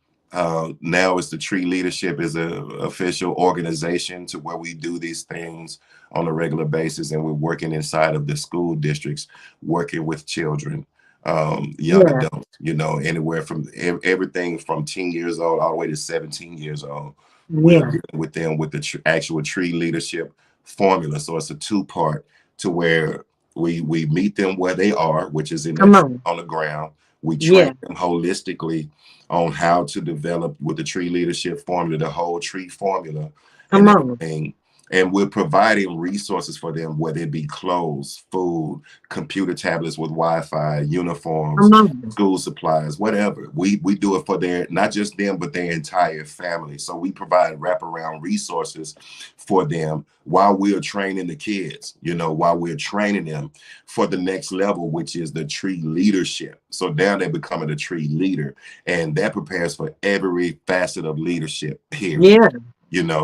it's the Tree Leadership is a official organization to where we do these things on a regular basis, and we're working inside of the school districts, working with children, young yeah, adults, anywhere from everything from 10 years old all the way to 17 years old. We're yeah. dealing with them with the actual Tree Leadership formula. So it's a two-part to where we meet them where they are, which is in Come that on. on the ground. We train Yeah, them holistically on how to develop with the Tree Leadership formula, the whole tree formula, come and on. everything. And we're providing resources for them, whether it be clothes, food, computer tablets with Wi-Fi, Come uniforms, on. school supplies, whatever. We do it for their, not just them, but their entire family. So we provide wraparound resources for them while we're training the kids, while we're training them for the next level, which is the tree leadership. So now they're becoming a tree leader, and that prepares for every facet of leadership, period. Yeah,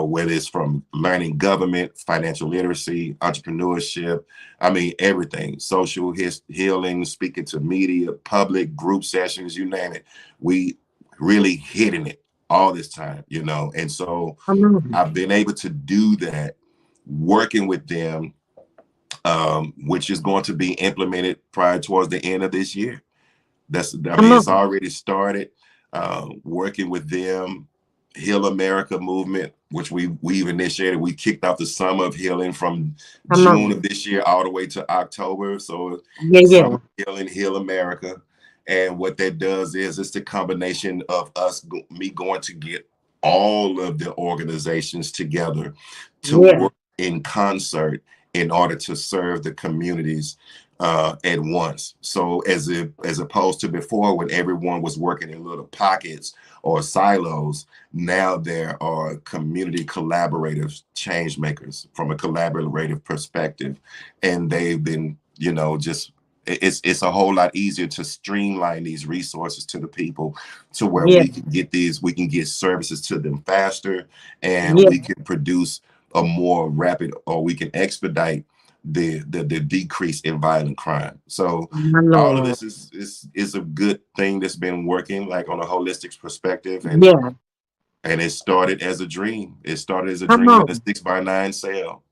Whether it's from learning government, financial literacy, entrepreneurship, I mean, everything, social healing, speaking to media, public group sessions, you name it. We really hitting it all this time. And so come on. I've been able to do that, working with them, which is going to be implemented prior towards the end of this year. Come It's on. already started. Working with them, Heal America movement, which we've initiated. We kicked off the summer of healing from Come June on. of this year all the way to October. So Yeah, Summer yeah. Healing, Heal America. And what that does is it's the combination of me going to get all of the organizations together to Yeah. work in concert in order to serve the communities at once. So as opposed to before when everyone was working in little pockets or silos, now there are community collaborative change makers from a collaborative perspective, and they've been, just it's a whole lot easier to streamline these resources to the people to where Yeah. we can get services to them faster, and Yeah. we can produce a more rapid, or we can expedite the decrease in violent crime. So My all of Lord. this is a good thing that's been working like on a holistic perspective, Yeah. and it started as a dream. It started as a Come dream in a on. 6x9 sale.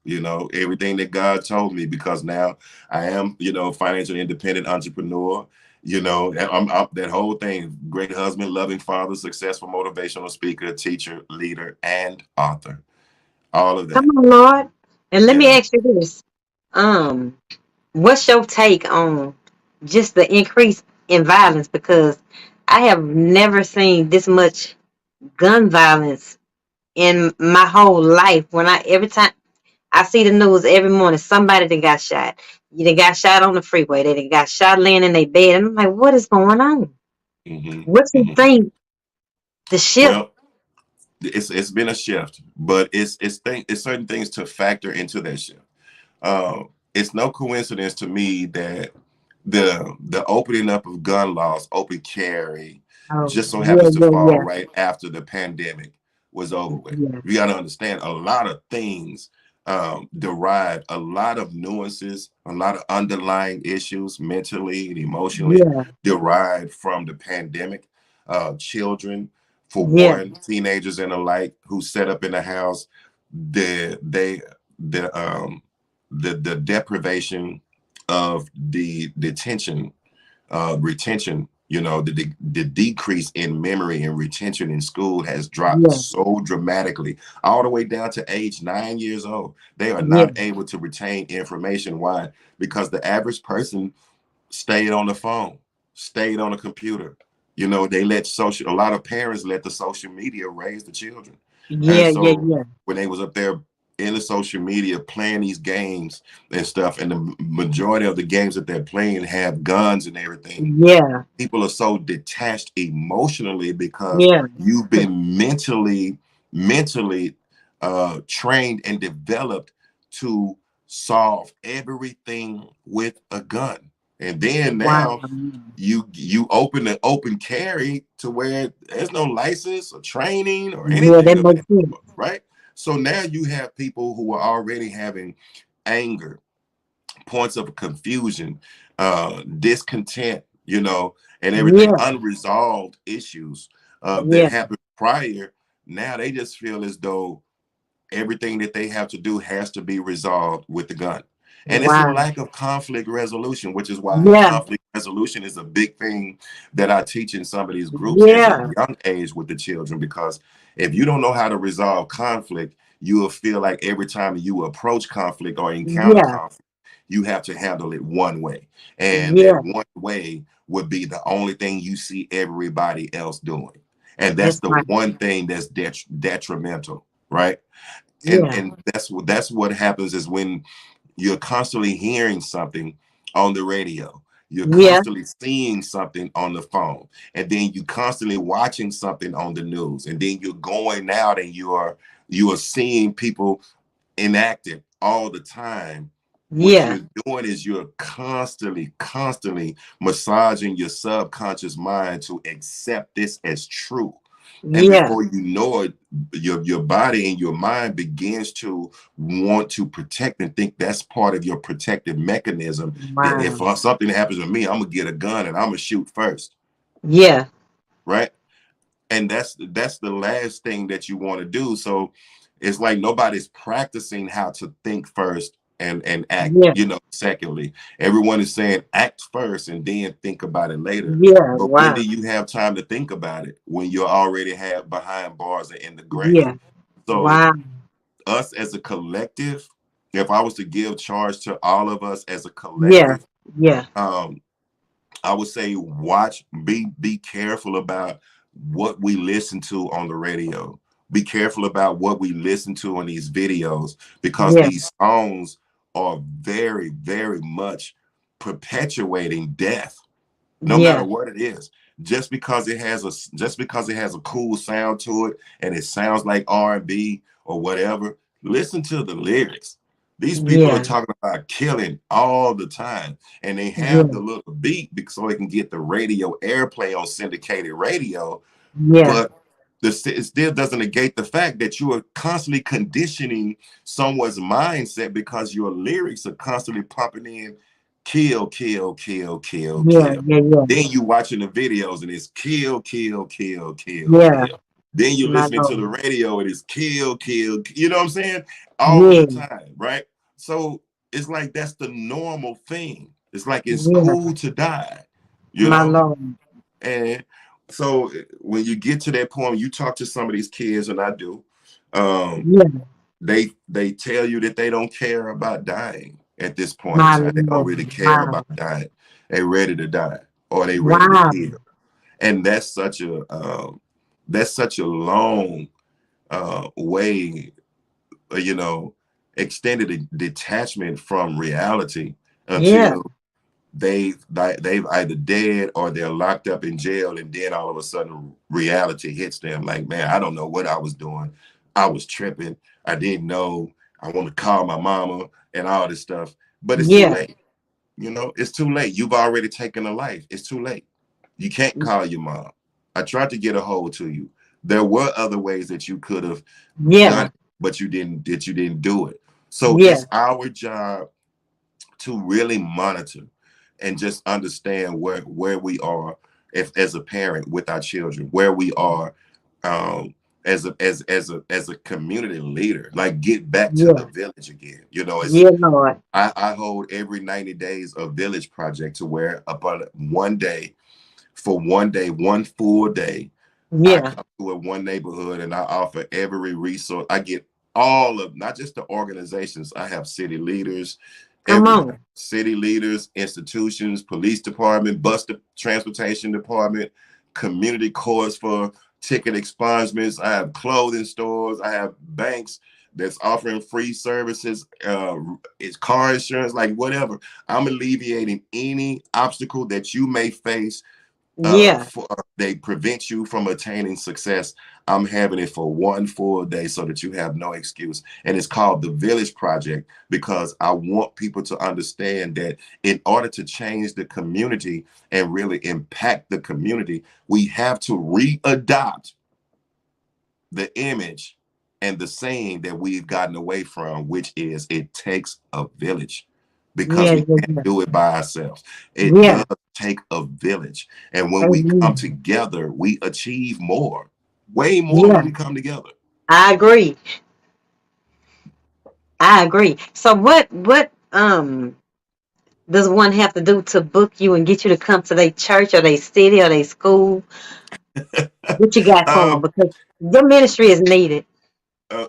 Everything that God told me, because now I am, financially independent entrepreneur. I'm that whole thing: great husband, loving father, successful motivational speaker, teacher, leader, and author. All of Come that. on, Lord. And let me Yeah. ask you this. Um, what's your take on just the increase in violence? Because I have never seen this much gun violence in my whole life. Every time I see the news every morning, somebody that got shot. They got shot on the freeway. They got shot laying in their bed. And I'm like, what is going on? hmm What you hmm think the shift? Well, it's been a shift, but it's certain things to factor into that shift. It's no coincidence to me that the opening up of gun laws, open carry, Oh, just so yeah, happens to yeah, fall yeah, right after the pandemic was over with. yeah, You got to understand a lot of things derive a lot of nuances, a lot of underlying issues mentally and emotionally yeah, derived from the pandemic. Children, for yeah, one, teenagers and the like, who set up in the house, the they the deprivation of the detention retention, the decrease in memory and retention in school has dropped yeah, so dramatically, all the way down to age 9 years old. They are yeah, not able to retain information. Why? Because the average person stayed on the phone, stayed on the computer. They a lot of parents let the social media raise the children. And yeah, yeah, so yeah, when they was up there in the social media playing these games and stuff, and the majority of the games that they're playing have guns and everything, yeah, people are so detached emotionally because yeah. you've been mentally trained and developed to solve everything with a gun. And then Wow. now you open the open carry to where there's no license or training or Yeah, anything that of that makes sense. sort, right? So now you have people who are already having anger, points of confusion, discontent, and everything, Yeah, unresolved issues that yeah. happened prior. Now they just feel as though everything that they have to do has to be resolved with the gun. And it's a Wow. lack of conflict resolution, which is why Yeah, conflict resolution is a big thing that I teach in some of these groups at a yeah, young age with the children. Because if you don't know how to resolve conflict, you will feel like every time you approach conflict or encounter yeah, conflict, you have to handle it one way. And that yeah. one way would be the only thing you see everybody else doing. And that's That's the right. one thing that's detrimental, right? and Yeah, and that's what happens is when you're constantly hearing something on the radio, you're yeah, constantly seeing something on the phone, and then you constantly watching something on the news, and then you're going out and you are seeing people enacted all the time. What yeah. you're doing is you're constantly massaging your subconscious mind to accept this as true. And Yeah. before you know it, your body and your mind begins to want to protect and think that's part of your protective mechanism, that if Wow. something happens to me, I'm gonna get a gun and I'm gonna shoot first, Yeah. right? And that's the last thing that you want to do. So it's like nobody's practicing how to think first and act, Yeah. secondly. Everyone is saying act first and then think about it later. Yeah. But when Wow. do you have time to think about it? When you're already have behind bars and in the grave. Yeah. So Wow. us as a collective, if I was to give charge to all of us as a Yeah. collective, Yeah. um, I would say be careful about what we listen to on the radio. Be careful about what we listen to in these videos, because Yeah. these songs are very, very much perpetuating death, no matter Yeah. what it is. Just because it has a cool sound to it and it sounds like R&B or whatever, listen to the lyrics. These people are Yeah. talking about killing all the time, and they have Yeah. the little beat because so they can get the radio airplay on syndicated radio. Yeah. But it still doesn't negate the fact that you are constantly conditioning someone's mindset, because your lyrics are constantly pumping in kill, kill, kill, kill, Yeah. kill. Yeah. Yeah. Then you watching the videos and it's kill, kill, kill, kill, Yeah. kill. Then you're My listening to the Lord. radio and it's kill, kill, you know what I'm saying? All the Yeah. time, right? So it's like that's the normal thing. It's like it's Yeah. cool to die, you My know? Lord. And so when you get to that point, you talk to some of these kids, and I do, um, Yeah. they tell you that they don't care about dying at this point in My time. They don't Lord. really care Wow. about dying. They ready to die, or they ready to Wow. kill. And that's such a long way, you know, extended detachment from reality Yeah. until they've either dead or they're locked up in jail, and then all of a sudden reality hits them like, man, I don't know what I was doing. I was tripping. I didn't know. I want to call my mama and all this stuff, but it's too Yeah. late. It's too late. You've already taken a life. It's too late. You can't call your mom. I tried to get a hold to you. There were other ways that you could have done Yeah. it, but you didn't do it. So Yeah. it's our job to really monitor and just understand where we are, if as a parent with our children, where we are, as a community leader, like get back to the Yeah. village again. It's Yeah, Lord. I hold every 90 days a village project, to where upon one day, for one day, one full day, I Yeah. come to one neighborhood and I offer every resource. I get all of, not just the organizations. I have city leaders, Come everybody, on. city leaders, institutions, police department, transportation department, community courts for ticket expungements. I have clothing stores. I have banks that's offering free services. It's car insurance, like whatever. I'm alleviating any obstacle that you may face, Yeah. they prevent you from attaining success. I'm having it for one full day so that you have no excuse. And it's called the Village Project, because I want people to understand that in order to change the community and really impact the community, we have to readopt the image and the saying that we've gotten away from, which is it takes a village, because Yeah. we Yeah. can't do it by ourselves. It Yeah. does take a village. And when we come Amen. together, we achieve more, way more when Yeah. we come together. I agree. I agree. So what does one have to do to book you and get you to come to their church or their city or their school? What you got for them? um, Because your ministry is needed.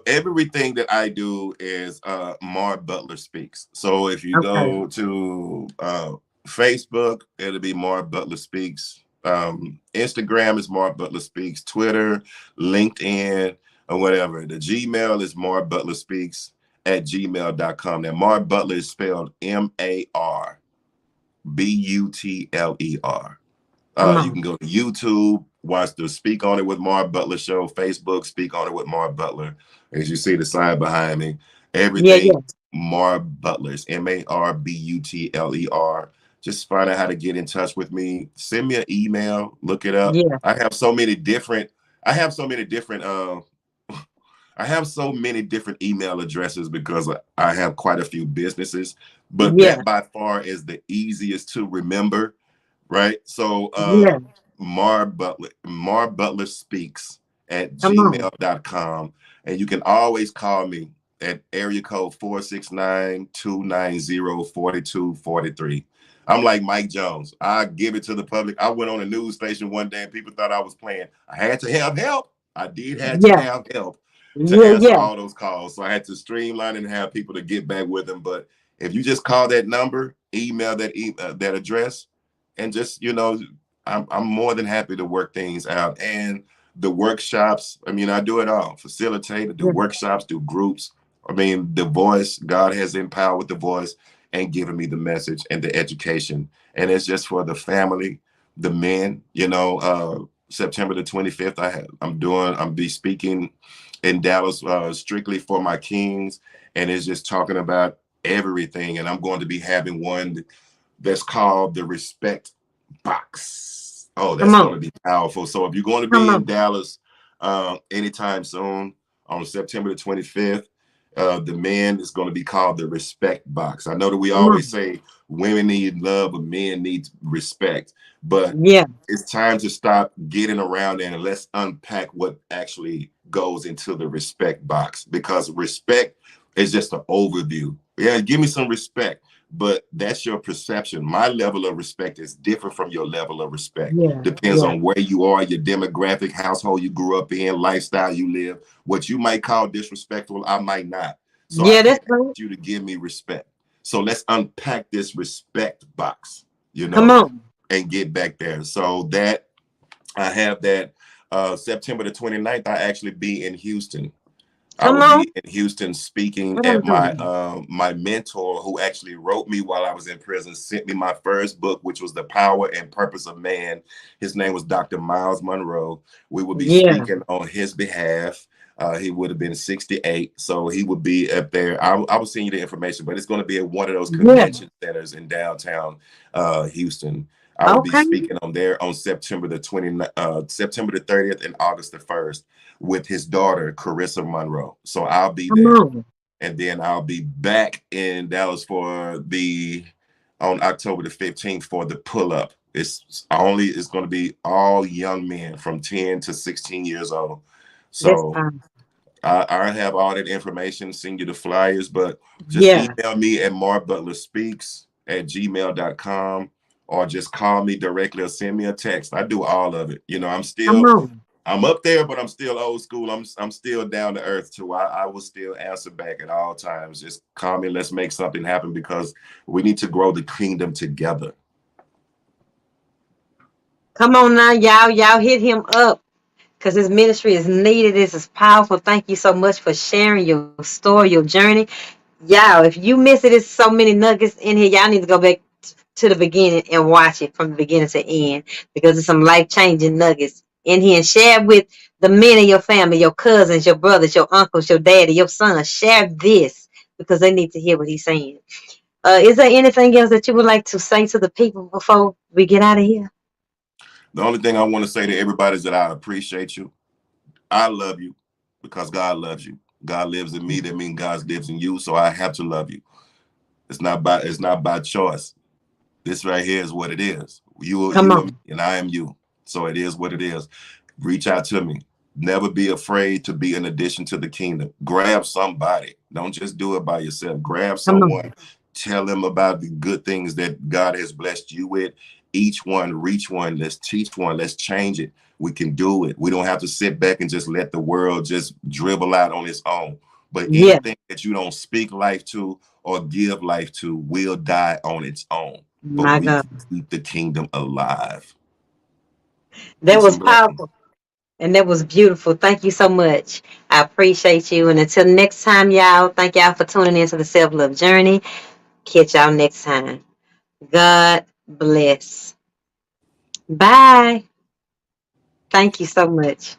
Everything that I do is Mar Butler Speaks. So if you Okay. go to Facebook, it'll be Mar Butler Speaks. Instagram is Mar Butler Speaks. Twitter, LinkedIn, or whatever. The Gmail is Mar Butler Speaks at gmail.com. Now, Mar Butler is spelled Marbutler. Come You on. can go to YouTube, watch the Speak On It with Mar Butler show, Facebook, Speak On It with Mar Butler. As you see the sign behind me, Yeah. everything Yeah. Mar Butler is Marbutler. Just find out how to get in touch with me. Send me an email, look it up. Yeah. I have so many different I have so many different email addresses because I have quite a few businesses, but Yeah. that by far is the easiest to remember, right? So Yeah. Mar Butler Speaks at Come on. gmail.com. And you can always call me. at area code 469-290-4243. I'm like Mike Jones. I give it to the public. I went on a news station one day and people thought I was playing. I had to have help. I did have to Yeah, have help to yeah, answer yeah, all those calls. So I had to streamline and have people to get back with them. But if you just call that number, email that address, and just, I'm more than happy to work things out. And the workshops, I mean, I do it all. Facilitate, do yeah, workshops, do groups. I mean, the voice, God has empowered the voice and given me the message and the education. And it's just for the family, the men, September the 25th, I'm be speaking in Dallas, strictly for my kings. And it's just talking about everything. And I'm going to be having one that's called the Respect Box. Oh, come that's going on, to be powerful. So if you're going to come be in on, Dallas anytime soon on September the 25th, the man is going to be called the Respect Box. I know that we come always on, say women need love, but men need respect. But yeah, it's time to stop getting around there and let's unpack what actually goes into the respect box, because respect is just an overview. Yeah, give me some respect, but that's your perception. My level of respect is different from your level of respect. yeah, Depends yeah, on where you are, your demographic, household you grew up in, lifestyle you live. What you might call disrespectful, I might not. So I yeah, can't that's ask right. you to give me respect. So let's unpack this respect box, Come on, and get back there. So that I have that September the 29th, I actually be in Houston. I come will on, be in Houston speaking what I'm at doing. my mentor, who actually wrote me while I was in prison, sent me my first book, which was The Power and Purpose of Man. His name was Dr. Miles Monroe. We will be Yeah, speaking on his behalf. He would have been 68, so he would be up there. I will send you the information, but it's going to be at one of those yeah, convention centers in downtown Houston. I will be okay, speaking on there on September the 30th and August the 1st with his daughter, Carissa Monroe. So I'll be come there. on, And then I'll be back in Dallas on October the 15th for the pull up. It's going to be all young men from 10 to 16 years old. that's So fine. I have all that information, send you the flyers, but just Yeah, email me at marbutlerspeaks@gmail.com, or just call me directly or send me a text. I do all of it. come on, I'm up there, but I'm still old school. I'm still down to earth too. I will still answer back at all times. Just call me. Let's make something happen, because we need to grow the kingdom together. come on now, y'all hit him up. Because his ministry is needed. This is powerful. Thank you so much for sharing your story, your journey. Y'all, if you miss it, there's so many nuggets in here. Y'all need to go back to the beginning and watch it from the beginning to end, because there's some life-changing nuggets in here. And share with the men in your family, your cousins, your brothers, your uncles, your daddy, your sons. Share this because they need to hear what he's saying. Is there anything else that you would like to say to the people before we get out of here? The only thing I want to say to everybody is that I appreciate you. I love you because God loves you. God lives in me. That means God lives in you. So I have to love you. It's not by choice. This right here is what it is. Come You on. and I am you. So it is what it is. Reach out to me. Never be afraid to be an addition to the kingdom. Grab somebody. Don't just do it by yourself. Grab Come someone. on. Tell them about the good things that God has blessed you with. Each one, reach one. Let's teach one. Let's change it. We can do it. We don't have to sit back and just let the world just dribble out on its own. But Yeah, anything that you don't speak life to or give life to will die on its own. But my we God. can keep the kingdom alive. That Peace was and blessings. powerful. And that was beautiful. Thank you so much. I appreciate you. And until next time, y'all, thank y'all for tuning into the Self Love Journey. Catch y'all next time. God bless. Bye. Thank you so much.